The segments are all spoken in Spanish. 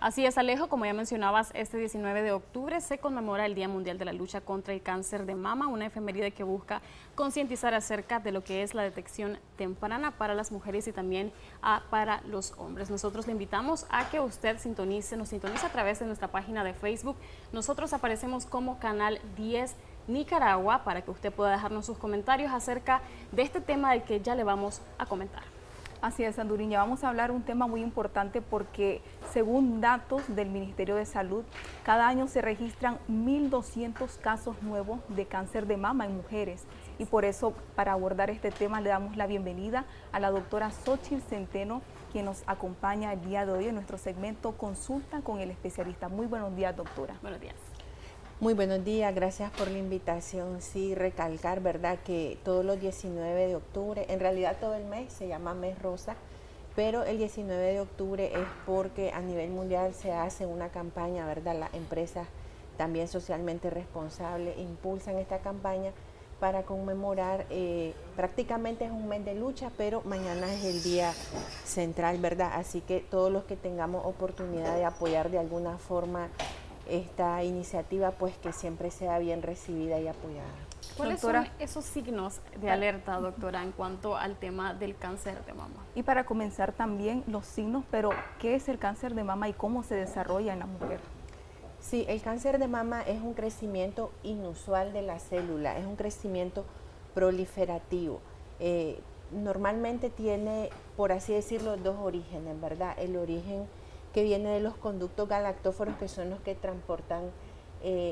Así es, Alejo, como ya mencionabas, este 19 de octubre se conmemora el Día Mundial de la Lucha contra el Cáncer de Mama, una efeméride que busca concientizar acerca de lo que es la detección temprana para las mujeres y también para los hombres. Nosotros le invitamos a que usted nos sintonice a través de nuestra página de Facebook. Nosotros aparecemos como Canal 10 Nicaragua para que usted pueda dejarnos sus comentarios acerca de este tema del que ya le vamos a comentar. Así es, Sanduriña, vamos a hablar un tema muy importante porque según datos del Ministerio de Salud, cada año se registran 1.200 casos nuevos de cáncer de mama en mujeres. Y por eso, para abordar este tema, le damos la bienvenida a la doctora Xochitl Centeno, quien nos acompaña el día de hoy en nuestro segmento Consulta con el Especialista. Muy buenos días, doctora. Buenos días. Muy buenos días, gracias por la invitación. Sí, recalcar, ¿verdad?, que todos los 19 de octubre, en realidad todo el mes se llama Mes Rosa, pero el 19 de octubre es porque a nivel mundial se hace una campaña, ¿verdad? Las empresas también socialmente responsables impulsan esta campaña para conmemorar, prácticamente es un mes de lucha, pero mañana es el día central, ¿verdad? Así que todos los que tengamos oportunidad de apoyar de alguna forma esta iniciativa, pues que siempre sea bien recibida y apoyada. ¿Cuáles son esos signos de alerta, doctora, en cuanto al tema del cáncer de mama? Y para comenzar también los signos, pero ¿qué es el cáncer de mama y cómo se desarrolla en la mujer? Sí, el cáncer de mama es un crecimiento inusual de la célula, es un crecimiento proliferativo. Normalmente tiene, por así decirlo, dos orígenes, ¿verdad? El origen que viene de los conductos galactóforos, que son los que transportan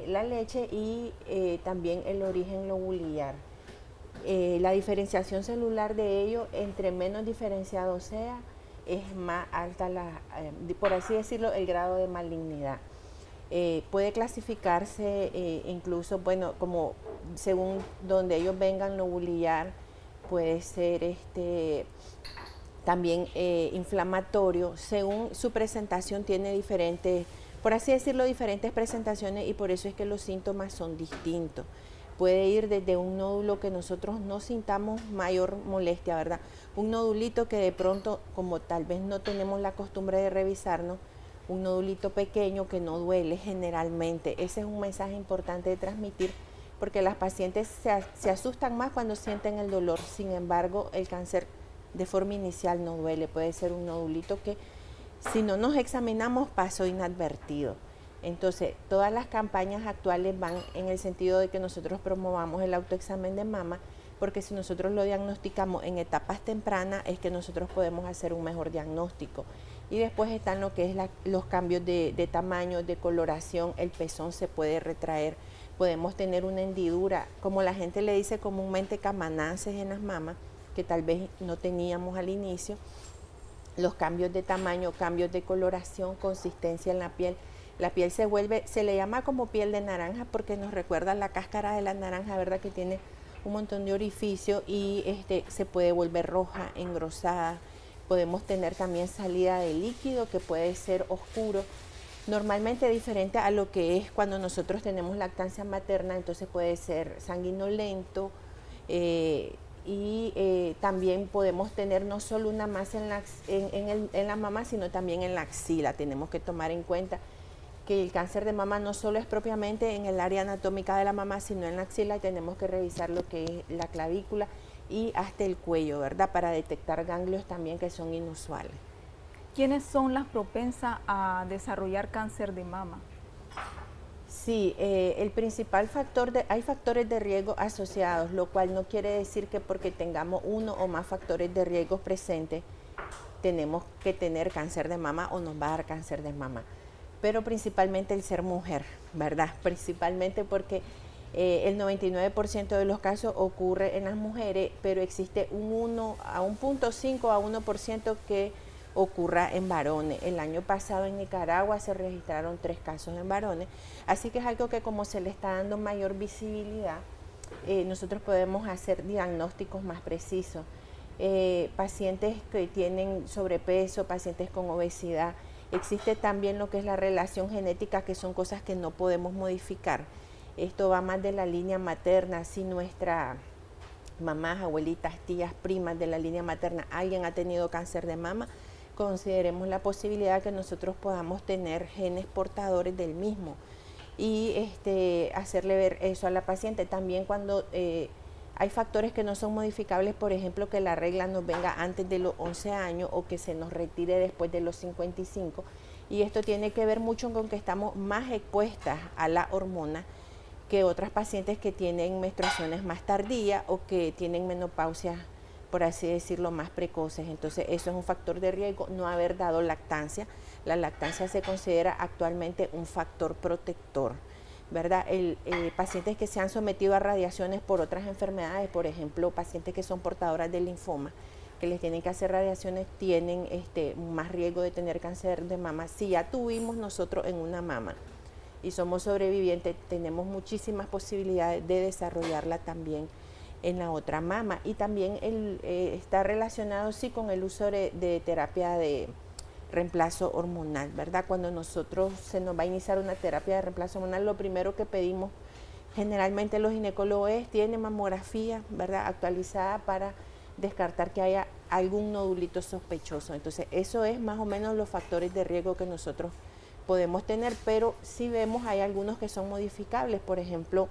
la leche, y también el origen lobular. La diferenciación celular de ello, entre menos diferenciado sea, es más alta, por así decirlo, el grado de malignidad. Puede clasificarse incluso, bueno, como según donde ellos vengan, lobular, puede ser también inflamatorio. Según su presentación tiene diferentes, por así decirlo, diferentes presentaciones, y por eso es que los síntomas son distintos. Puede ir desde un nódulo que nosotros no sintamos mayor molestia, ¿verdad? Un nodulito que de pronto, como tal vez no tenemos la costumbre de revisarnos, un nodulito pequeño que no duele generalmente. Ese es un mensaje importante de transmitir, porque las pacientes se asustan más cuando sienten el dolor. Sin embargo, el cáncer de forma inicial no duele, puede ser un nodulito que si no nos examinamos pasó inadvertido. Entonces, todas las campañas actuales van en el sentido de que nosotros promovamos el autoexamen de mama, porque si nosotros lo diagnosticamos en etapas tempranas es que nosotros podemos hacer un mejor diagnóstico. Y después están lo que es los cambios de tamaño, de coloración, el pezón se puede retraer, podemos tener una hendidura, como la gente le dice comúnmente, camanaces en las mamas, que tal vez no teníamos al inicio, los cambios de tamaño, cambios de coloración, consistencia en la piel. La piel se le llama como piel de naranja porque nos recuerda la cáscara de la naranja, ¿verdad? Que tiene un montón de orificios y se puede volver roja, engrosada. Podemos tener también salida de líquido que puede ser oscuro, normalmente diferente a lo que es cuando nosotros tenemos lactancia materna, entonces puede ser sanguinolento, y también podemos tener no solo una masa en la mama, sino también en la axila. Tenemos que tomar en cuenta que el cáncer de mama no solo es propiamente en el área anatómica de la mama, sino en la axila, y tenemos que revisar lo que es la clavícula y hasta el cuello, ¿verdad? Para detectar ganglios también que son inusuales. ¿Quiénes son las propensas a desarrollar cáncer de mama? Sí, el principal factor, hay factores de riesgo asociados, lo cual no quiere decir que porque tengamos uno o más factores de riesgo presentes, tenemos que tener cáncer de mama o nos va a dar cáncer de mama. Pero principalmente el ser mujer, ¿verdad? Principalmente porque el 99% de los casos ocurre en las mujeres, pero existe un 1 a 1.5 a 1% que ocurra en varones. El año pasado en Nicaragua se registraron 3 casos en varones, así que es algo que como se le está dando mayor visibilidad, nosotros podemos hacer diagnósticos más precisos. Pacientes que tienen sobrepeso, pacientes con obesidad, existe también lo que es la relación genética, que son cosas que no podemos modificar. Esto va más de la línea materna. Si nuestra mamás, abuelitas, tías, primas de la línea materna, alguien ha tenido cáncer de mama, consideremos la posibilidad que nosotros podamos tener genes portadores del mismo y hacerle ver eso a la paciente. También cuando hay factores que no son modificables, por ejemplo, que la regla nos venga antes de los 11 años o que se nos retire después de los 55. Y esto tiene que ver mucho con que estamos más expuestas a la hormona que otras pacientes que tienen menstruaciones más tardías o que tienen menopausia, por así decirlo, más precoces. Entonces eso es un factor de riesgo, no haber dado lactancia. La lactancia se considera actualmente un factor protector, ¿verdad? Pacientes que se han sometido a radiaciones por otras enfermedades, por ejemplo, pacientes que son portadoras de linfoma, que les tienen que hacer radiaciones, tienen más riesgo de tener cáncer de mama. Si ya tuvimos nosotros en una mama y somos sobrevivientes, tenemos muchísimas posibilidades de desarrollarla también en la otra mama. Y también está relacionado sí con el uso de terapia de reemplazo hormonal, ¿verdad? Cuando nosotros se nos va a iniciar una terapia de reemplazo hormonal, lo primero que pedimos generalmente los ginecólogos es, tiene mamografía, ¿verdad?, actualizada para descartar que haya algún nodulito sospechoso. Entonces eso es más o menos los factores de riesgo que nosotros podemos tener, pero si vemos hay algunos que son modificables, por ejemplo,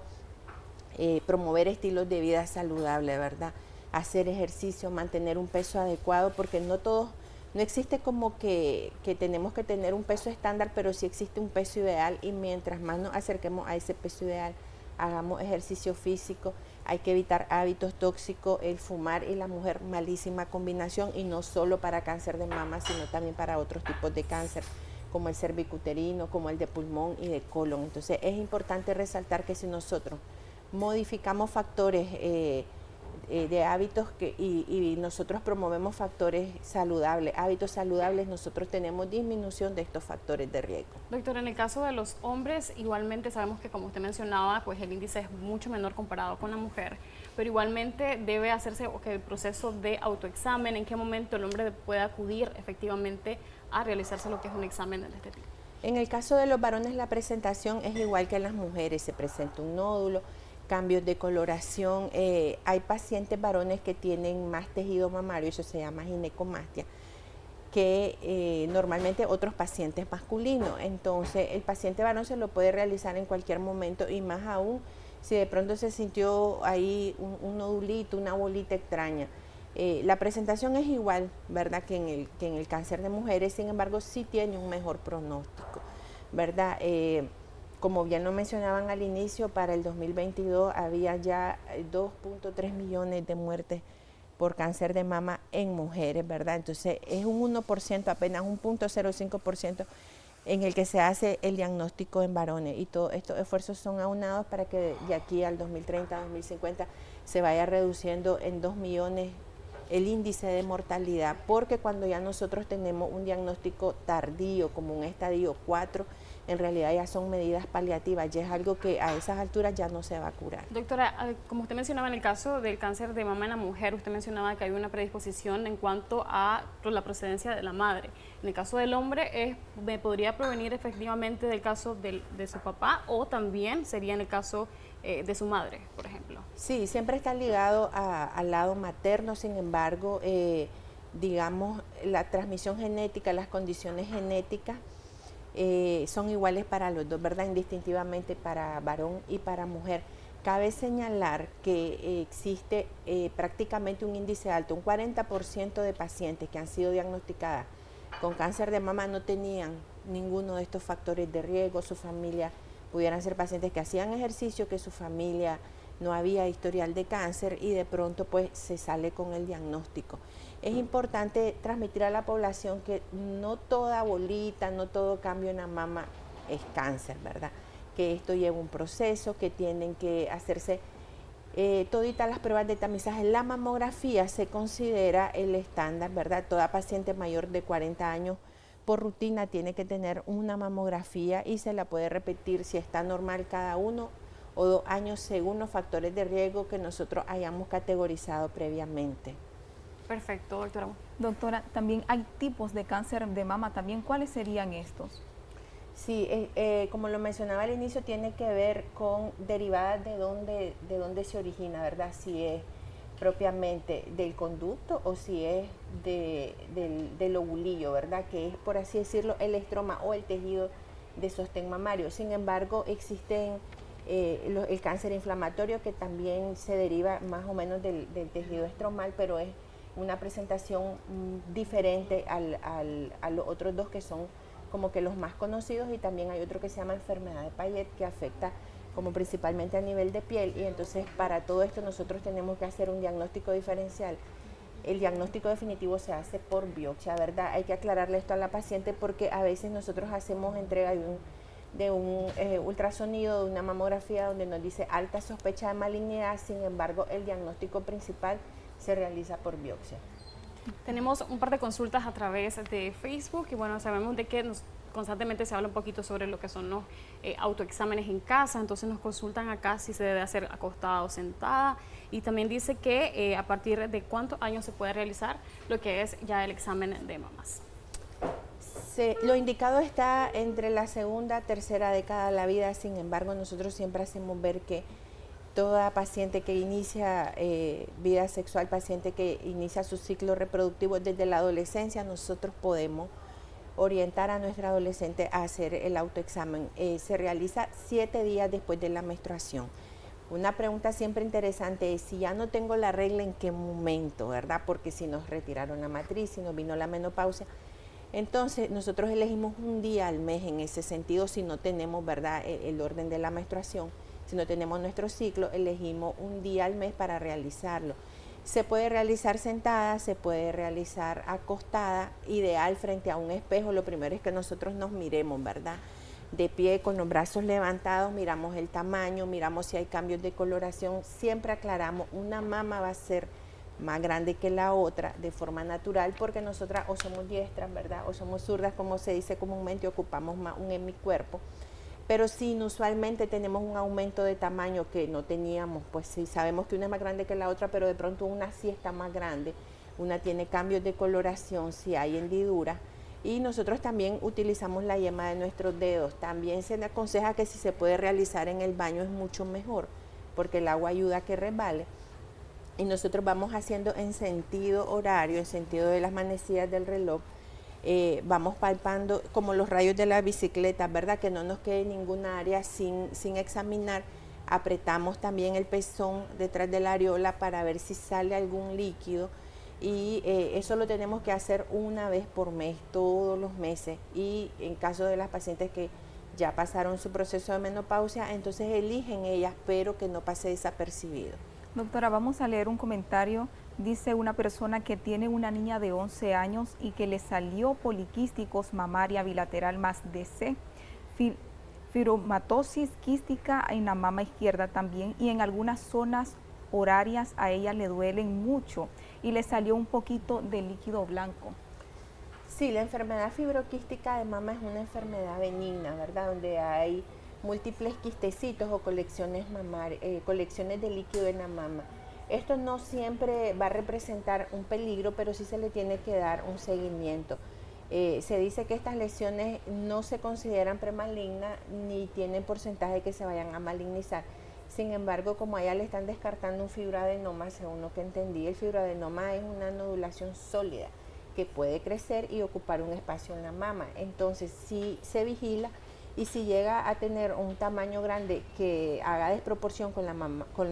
promover estilos de vida saludables, ¿verdad?, hacer ejercicio, mantener un peso adecuado, porque no existe como que tenemos que tener un peso estándar, pero sí existe un peso ideal, y mientras más nos acerquemos a ese peso ideal, hagamos ejercicio físico. Hay que evitar hábitos tóxicos, el fumar y la mujer, malísima combinación, y no solo para cáncer de mama, sino también para otros tipos de cáncer, como el cervicuterino, como el de pulmón y de colon. Entonces es importante resaltar que si nosotros modificamos factores de hábitos y nosotros promovemos factores saludables, hábitos saludables, nosotros tenemos disminución de estos factores de riesgo. Doctora, en el caso de los hombres, igualmente sabemos que, como usted mencionaba, pues el índice es mucho menor comparado con la mujer, pero igualmente debe hacerse el proceso de autoexamen. ¿En qué momento el hombre puede acudir efectivamente a realizarse lo que es un examen de este tipo? En el caso de los varones, la presentación es igual que en las mujeres, se presenta un nódulo, cambios de coloración. Hay pacientes varones que tienen más tejido mamario, eso se llama ginecomastia, que normalmente otros pacientes masculinos. Entonces el paciente varón se lo puede realizar en cualquier momento, y más aún si de pronto se sintió ahí un nodulito, una bolita extraña. La presentación es igual, ¿verdad?, que en el cáncer de mujeres, sin embargo sí tiene un mejor pronóstico, ¿verdad? Como bien lo mencionaban al inicio, para el 2022 había ya 2.3 millones de muertes por cáncer de mama en mujeres, ¿verdad? Entonces es un 1%, apenas un 0.05% en el que se hace el diagnóstico en varones, y todos estos esfuerzos son aunados para que de aquí al 2030, 2050 se vaya reduciendo en 2 millones el índice de mortalidad, porque cuando ya nosotros tenemos un diagnóstico tardío, como un estadio 4, en realidad ya son medidas paliativas, ya es algo que a esas alturas ya no se va a curar. Doctora, como usted mencionaba en el caso del cáncer de mama en la mujer, usted mencionaba que hay una predisposición en cuanto a la procedencia de la madre. En el caso del hombre, ¿me podría provenir efectivamente del caso de su papá, o también sería en el caso de su madre, por ejemplo? Sí, siempre está ligado al lado materno, sin embargo, digamos, la transmisión genética, las condiciones genéticas son iguales para los dos, ¿verdad?, indistintivamente para varón y para mujer. Cabe señalar que existe prácticamente un índice alto, un 40% de pacientes que han sido diagnosticadas con cáncer de mama no tenían ninguno de estos factores de riesgo. Su familia pudieran ser pacientes que hacían ejercicio, que su familia no había historial de cáncer, y de pronto pues se sale con el diagnóstico. Es importante transmitir a la población que no toda bolita, no todo cambio en la mama es cáncer, ¿verdad? Que esto lleva un proceso, que tienen que hacerse toditas las pruebas de tamizaje. La mamografía se considera el estándar, ¿verdad? Toda paciente mayor de 40 años por rutina tiene que tener una mamografía, y se la puede repetir si está normal cada 1 o 2 años según los factores de riesgo que nosotros hayamos categorizado previamente. Perfecto, doctora. Doctora, también hay tipos de cáncer de mama también. ¿Cuáles serían estos? Sí, como lo mencionaba al inicio, tiene que ver con derivadas de dónde se origina, ¿verdad? Si es propiamente del conducto o si es del ovulillo, ¿verdad? Que es, por así decirlo, el estroma o el tejido de sostén mamario. Sin embargo, existen el cáncer inflamatorio, que también se deriva más o menos del tejido estromal, pero es una presentación diferente a los otros dos, que son como que los más conocidos, y también hay otro que se llama enfermedad de Payet, que afecta como principalmente a nivel de piel, y entonces para todo esto nosotros tenemos que hacer un diagnóstico diferencial. El diagnóstico definitivo se hace por biopsia, ¿verdad? Hay que aclararle esto a la paciente, porque a veces nosotros hacemos entrega de un ultrasonido, de una mamografía donde nos dice alta sospecha de malignidad, sin embargo el diagnóstico principal se realiza por biopsia. Tenemos un par de consultas a través de Facebook y bueno, sabemos de que constantemente se habla un poquito sobre lo que son los autoexámenes en casa, entonces nos consultan acá si se debe hacer acostada o sentada, y también dice que a partir de cuántos años se puede realizar lo que es ya el examen de mamas. Lo indicado está entre la segunda, tercera década de la vida, sin embargo nosotros siempre hacemos ver que toda paciente que inicia vida sexual, paciente que inicia su ciclo reproductivo desde la adolescencia, nosotros podemos orientar a nuestra adolescente a hacer el autoexamen. Se realiza 7 días después de la menstruación. Una pregunta siempre interesante es: si ya no tengo la regla, ¿en qué momento, verdad? Porque si nos retiraron la matriz, si nos vino la menopausia, entonces nosotros elegimos un día al mes en ese sentido. Si no tenemos, ¿verdad?, el orden de la menstruación, si no tenemos nuestro ciclo, elegimos un día al mes para realizarlo. Se puede realizar sentada, se puede realizar acostada, ideal frente a un espejo. Lo primero es que nosotros nos miremos, ¿verdad? De pie, con los brazos levantados, miramos el tamaño, miramos si hay cambios de coloración. Siempre aclaramos, una mama va a ser más grande que la otra de forma natural, porque nosotras o somos diestras, ¿verdad?, o somos zurdas, como se dice comúnmente, ocupamos más un hemicuerpo. Pero si inusualmente tenemos un aumento de tamaño que no teníamos, pues sí sabemos que una es más grande que la otra, pero de pronto una sí está más grande, una tiene cambios de coloración, si hay hendiduras, y nosotros también utilizamos la yema de nuestros dedos. También se aconseja que si se puede realizar en el baño es mucho mejor, porque el agua ayuda a que resbale. Y nosotros vamos haciendo en sentido horario, en sentido de las manecillas del reloj. Vamos palpando como los rayos de la bicicleta, ¿verdad? Que no nos quede ninguna área sin examinar. Apretamos también el pezón detrás de la areola para ver si sale algún líquido, y eso lo tenemos que hacer una vez por mes, todos los meses. Y en caso de las pacientes que ya pasaron su proceso de menopausia, entonces eligen ellas, pero que no pase desapercibido. Doctora, vamos a leer un comentario. Dice una persona que tiene una niña de 11 años y que le salió poliquísticos mamaria bilateral más DC, fibromatosis quística en la mama izquierda también, y en algunas zonas horarias a ella le duelen mucho y le salió un poquito de líquido blanco. Sí, la enfermedad fibroquística de mama es una enfermedad benigna, ¿verdad?, donde hay múltiples quistecitos o colecciones de líquido en la mama. Esto no siempre va a representar un peligro, pero sí se le tiene que dar un seguimiento. Se dice que estas lesiones no se consideran premalignas ni tienen porcentaje que se vayan a malignizar. Sin embargo, como a ella le están descartando un fibroadenoma, según lo que entendí, el fibroadenoma es una nodulación sólida que puede crecer y ocupar un espacio en la mama. Entonces, si se vigila, y si llega a tener un tamaño grande que haga desproporción con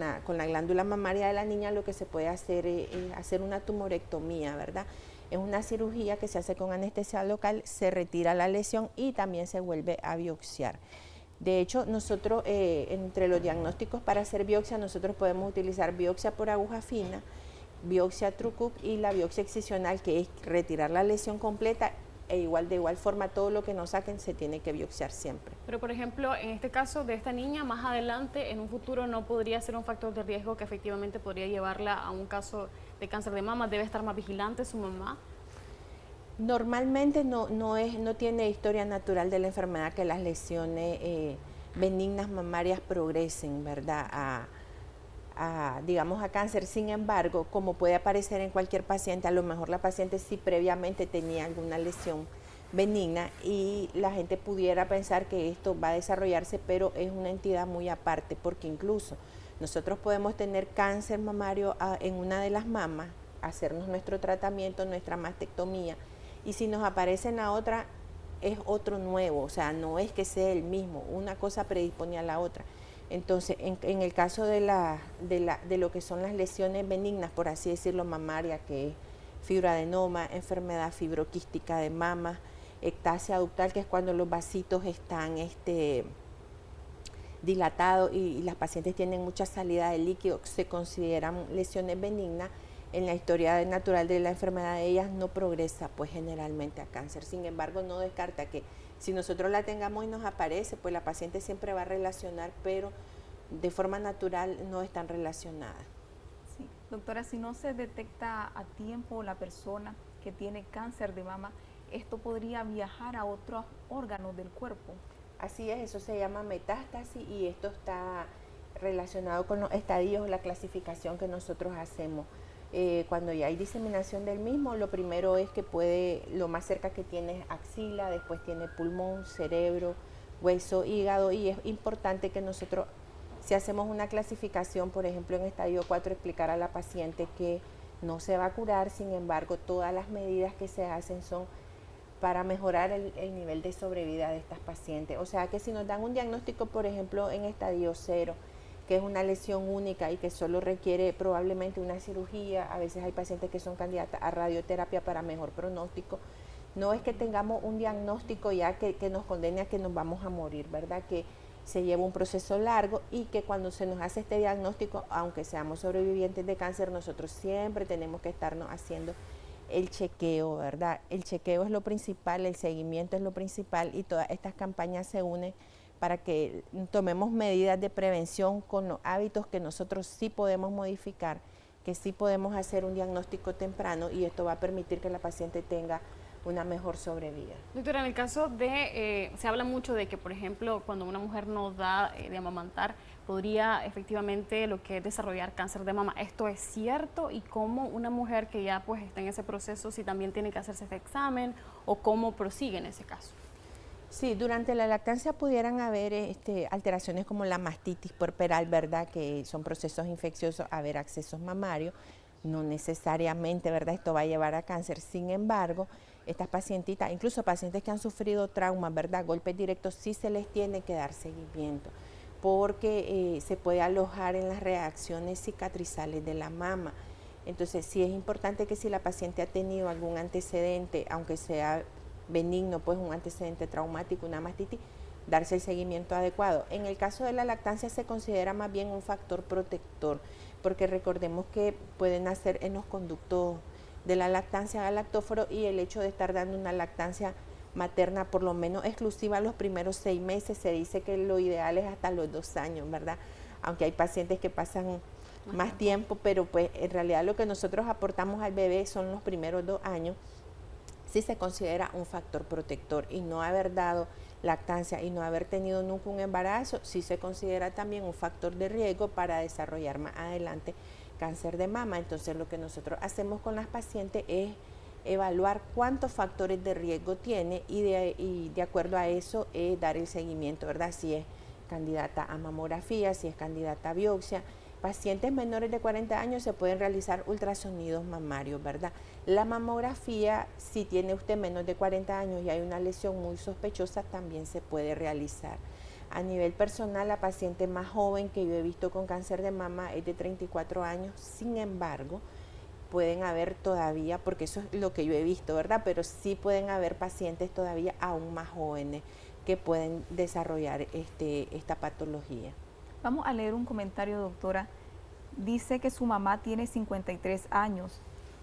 la glándula mamaria de la niña, lo que se puede hacer es hacer una tumorectomía, ¿verdad? Es una cirugía que se hace con anestesia local, se retira la lesión y también se vuelve a biopsiar. De hecho, nosotros, entre los diagnósticos para hacer biopsia, nosotros podemos utilizar biopsia por aguja fina, biopsia True-Cook y la biopsia excisional, que es retirar la lesión completa. De igual forma, todo lo que nos saquen se tiene que biopsiar siempre. Pero, por ejemplo, en este caso de esta niña, más adelante, en un futuro, ¿no podría ser un factor de riesgo que efectivamente podría llevarla a un caso de cáncer de mama? ¿Debe estar más vigilante su mamá? Normalmente no tiene historia natural de la enfermedad que las lesiones benignas mamarias progresen, ¿verdad?, digamos a cáncer. Sin embargo, como puede aparecer en cualquier paciente, a lo mejor la paciente sí previamente tenía alguna lesión benigna y la gente pudiera pensar que esto va a desarrollarse, pero es una entidad muy aparte, porque incluso Nosotros podemos tener cáncer mamario en una de las mamas, hacernos nuestro tratamiento, nuestra mastectomía, y si nos aparece en la otra, es otro nuevo, o sea, no es que sea el mismo, una cosa predispone a la otra. Entonces, en el caso de lo que son las lesiones benignas, por así decirlo, mamaria, que es fibroadenoma, enfermedad fibroquística de mama, ectasia ductal, que es cuando los vasitos están dilatados y las pacientes tienen mucha salida de líquido, se consideran lesiones benignas. En la historia natural de la enfermedad de ellas no progresa pues generalmente a cáncer. Sin embargo, no descarta que si nosotros la tengamos y nos aparece, pues la paciente siempre va a relacionar, pero de forma natural no están relacionadas. Sí. Doctora, si no se detecta a tiempo la persona que tiene cáncer de mama, ¿esto podría viajar a otros órganos del cuerpo? Así es, eso se llama metástasis y esto está relacionado con los estadios, la clasificación que nosotros hacemos. Cuando ya hay diseminación del mismo, lo primero es que lo más cerca que tiene es axila, después tiene pulmón, cerebro, hueso, hígado, y es importante que nosotros, si hacemos una clasificación, por ejemplo en estadio 4, explicar a la paciente que no se va a curar, sin embargo todas las medidas que se hacen son para mejorar el nivel de sobrevida de estas pacientes. O sea que si nos dan un diagnóstico, por ejemplo en estadio 0, que es una lesión única y que solo requiere probablemente una cirugía, a veces hay pacientes que son candidatas a radioterapia para mejor pronóstico, no es que tengamos un diagnóstico ya que nos condene a que nos vamos a morir, ¿verdad? Que se lleva un proceso largo y que cuando se nos hace este diagnóstico, aunque seamos sobrevivientes de cáncer, nosotros siempre tenemos que estarnos haciendo el chequeo, ¿verdad? El chequeo es lo principal, el seguimiento es lo principal y todas estas campañas se unen para que tomemos medidas de prevención con los hábitos que nosotros sí podemos modificar, que sí podemos hacer un diagnóstico temprano y esto va a permitir que la paciente tenga una mejor sobrevida. Doctora, en el caso de, se habla mucho de que, por ejemplo, cuando una mujer no da de amamantar, podría efectivamente lo que es desarrollar cáncer de mama. ¿Esto es cierto? ¿Y cómo una mujer que ya pues está en ese proceso, si también tiene que hacerse este examen o cómo prosigue en ese caso? Sí, durante la lactancia pudieran haber alteraciones como la mastitis puerperal, ¿verdad? Que son procesos infecciosos, haber accesos mamarios. No necesariamente, ¿verdad? Esto va a llevar a cáncer. Sin embargo, estas pacientitas, incluso pacientes que han sufrido traumas, ¿verdad? Golpes directos, sí se les tiene que dar seguimiento porque se puede alojar en las reacciones cicatrizales de la mama. Entonces, sí es importante que si la paciente ha tenido algún antecedente, aunque sea benigno, pues un antecedente traumático, una mastitis, darse el seguimiento adecuado. En el caso de la lactancia se considera más bien un factor protector, porque recordemos que pueden nacer en los conductos de la lactancia galactóforo y el hecho de estar dando una lactancia materna por lo menos exclusiva los primeros 6 meses, se dice que lo ideal es hasta los 2 años, ¿verdad? Aunque hay pacientes que pasan más tiempo, pero pues en realidad lo que nosotros aportamos al bebé son los primeros 2 años. Sí se considera un factor protector y no haber dado lactancia y no haber tenido nunca un embarazo, sí se considera también un factor de riesgo para desarrollar más adelante cáncer de mama. Entonces lo que nosotros hacemos con las pacientes es evaluar cuántos factores de riesgo tiene y de acuerdo a eso dar el seguimiento, ¿verdad? Si es candidata a mamografía, si es candidata a biopsia. Pacientes menores de 40 años se pueden realizar ultrasonidos mamarios, ¿verdad? La mamografía, si tiene usted menos de 40 años y hay una lesión muy sospechosa, también se puede realizar. A nivel personal, la paciente más joven que yo he visto con cáncer de mama es de 34 años, sin embargo, pueden haber todavía, porque eso es lo que yo he visto, ¿verdad? Pero sí pueden haber pacientes todavía aún más jóvenes que pueden desarrollar esta patología. Vamos a leer un comentario, doctora. Dice que su mamá tiene 53 años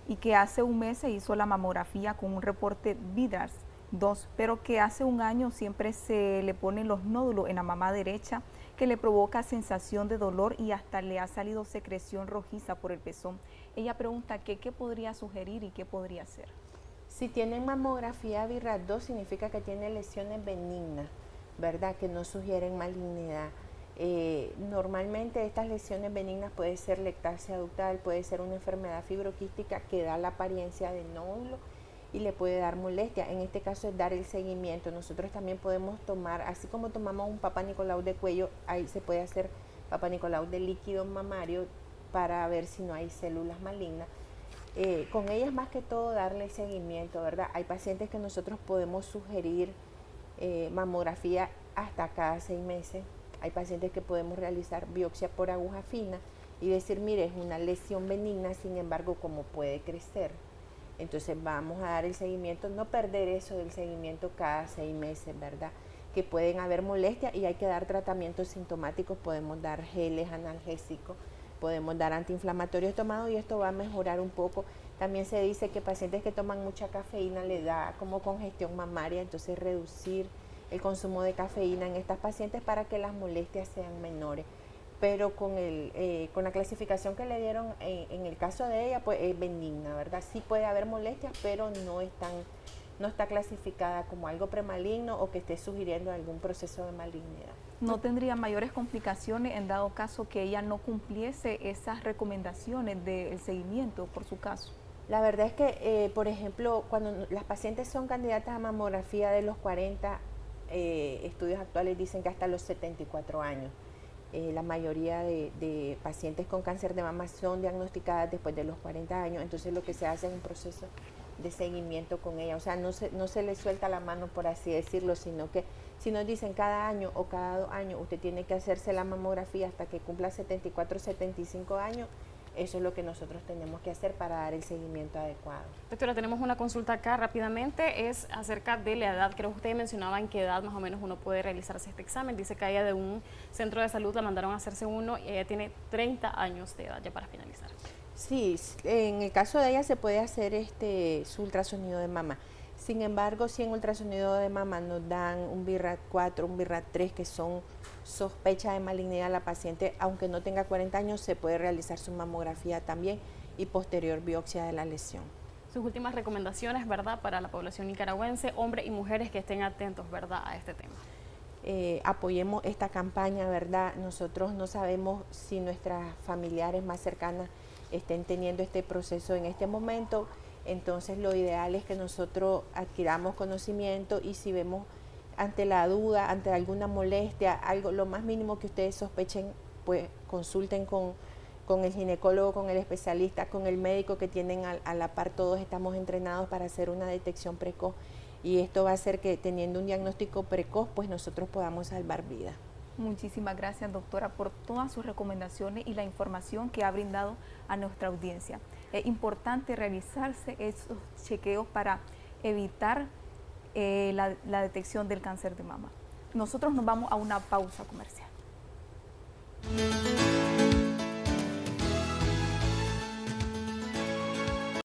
y que hace un mes se hizo la mamografía con un reporte VIDAS 2, pero que hace un año siempre se le ponen los nódulos en la mama derecha que le provoca sensación de dolor y hasta le ha salido secreción rojiza por el pezón. Ella pregunta qué podría sugerir y qué podría hacer. Si tienen mamografía VIRAS 2 significa que tiene lesiones benignas, ¿verdad? Que no sugieren malignidad. Normalmente estas lesiones benignas puede ser ectasia ductal, puede ser una enfermedad fibroquística que da la apariencia de nódulo y le puede dar molestia. En este caso es dar el seguimiento. Nosotros también podemos tomar, así como tomamos un Papá Nicolau de cuello, ahí se puede hacer Papa Nicolau del líquido mamario para ver si no hay células malignas. Con ellas más que todo darle seguimiento, ¿verdad? Hay pacientes que nosotros podemos sugerir mamografía hasta cada 6 meses. Hay pacientes que podemos realizar biopsia por aguja fina y decir, mire, es una lesión benigna, sin embargo, como puede crecer. Entonces vamos a dar el seguimiento, no perder eso del seguimiento cada 6 meses, ¿verdad? Que pueden haber molestias y hay que dar tratamientos sintomáticos, podemos dar geles analgésicos, podemos dar antiinflamatorios tomados y esto va a mejorar un poco. También se dice que pacientes que toman mucha cafeína le da como congestión mamaria, entonces reducir el consumo de cafeína en estas pacientes para que las molestias sean menores. Pero con la clasificación que le dieron en el caso de ella, pues es benigna, ¿verdad? Sí puede haber molestias, pero no está clasificada como algo premaligno o que esté sugiriendo algún proceso de malignidad. ¿No tendría mayores complicaciones en dado caso que ella no cumpliese esas recomendaciones del seguimiento por su caso? La verdad es que, por ejemplo, cuando las pacientes son candidatas a mamografía de los 40, estudios actuales dicen que hasta los 74 años. La mayoría de pacientes con cáncer de mama son diagnosticadas después de los 40 años, entonces lo que se hace es un proceso de seguimiento con ella, o sea, no se le suelta la mano, por así decirlo, sino que si nos dicen cada año o cada 2 años usted tiene que hacerse la mamografía hasta que cumpla 74 o 75 años, eso es lo que nosotros tenemos que hacer para dar el seguimiento adecuado. Doctora, tenemos una consulta acá rápidamente, es acerca de la edad. Creo que ustedes mencionaban en qué edad más o menos uno puede realizarse este examen. Dice que a ella de un centro de salud la mandaron a hacerse uno y ella tiene 30 años de edad, ya para finalizar. Sí, en el caso de ella se puede hacer su ultrasonido de mama. Sin embargo, si en ultrasonido de mama nos dan un BIRAT 4, un BIRAT 3, que son sospecha de malignidad, la paciente, aunque no tenga 40 años, se puede realizar su mamografía también y posterior biopsia de la lesión. Sus últimas recomendaciones, ¿verdad?, para la población nicaragüense, hombres y mujeres que estén atentos, ¿verdad?, a este tema. Apoyemos esta campaña, ¿verdad? Nosotros no sabemos si nuestras familiares más cercanas estén teniendo este proceso en este momento, entonces lo ideal es que nosotros adquiramos conocimiento y si vemos ante la duda, ante alguna molestia, algo, lo más mínimo que ustedes sospechen, pues consulten con el ginecólogo, con el especialista, con el médico que tienen a la par. Todos estamos entrenados para hacer una detección precoz y esto va a hacer que teniendo un diagnóstico precoz, pues nosotros podamos salvar vidas. Muchísimas gracias, doctora, por todas sus recomendaciones y la información que ha brindado a nuestra audiencia. Es importante realizarse esos chequeos para evitar la detección del cáncer de mama. Nosotros nos vamos a una pausa comercial.